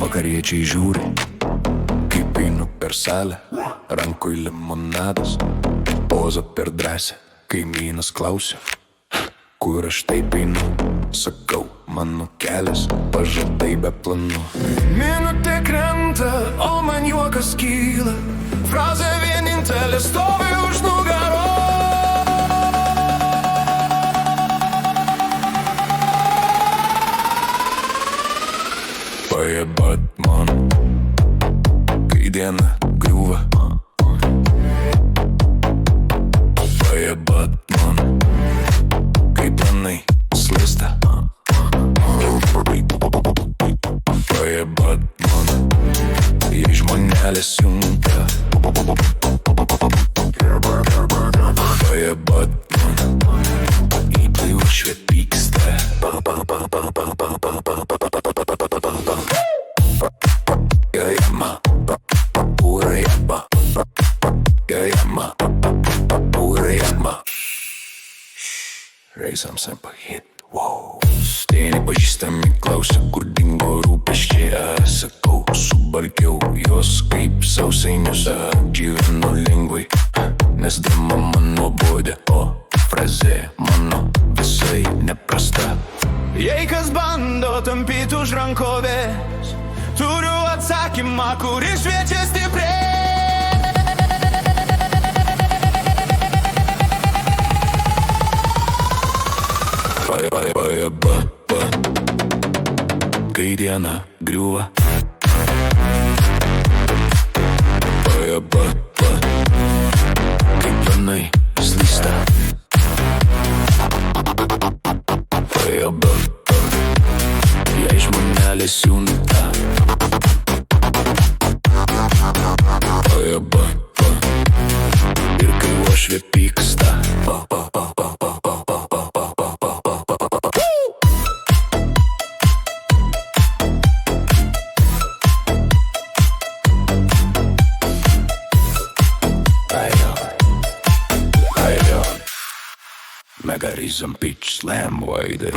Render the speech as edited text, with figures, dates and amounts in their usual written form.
Vakariečiai žiūri, kaip einu per salę, rankoj limonadas, poza per drąsią. Kaimynas klausia, kur aš taip einu. Sakau, mano kelias, pažadai be planų. Minutė krenta, o man juokas kyla. Frazė vienintelė stovi už nugaros. Pajebat man, kai diena griūva. Pajebat man, kai planai slysta. Pajebat man, jei žmonelės junta. Pajebat man, į tai uošvė pyksta. Jajama, urajama, jajama, urajama. Reisam sempa hit, wow. Tie nepažįstami klausia, kur dingo rūpesčiai. Sakau, subalkiau jos kaip sausainius. Gyvenu lengvai, nes drama man nuobodė, o frazė mano visai neprasta. Jei kas bando tampyti už rankovės, turiu atsakymą, kuris šviečia stipriai. Pajaba, kai diena griūva. Pajaba, kai planai slysta. Pajaba, jei žmonelės junta. Pajaba, ir kai uošvė pyksta. Megarism pitch slam wide.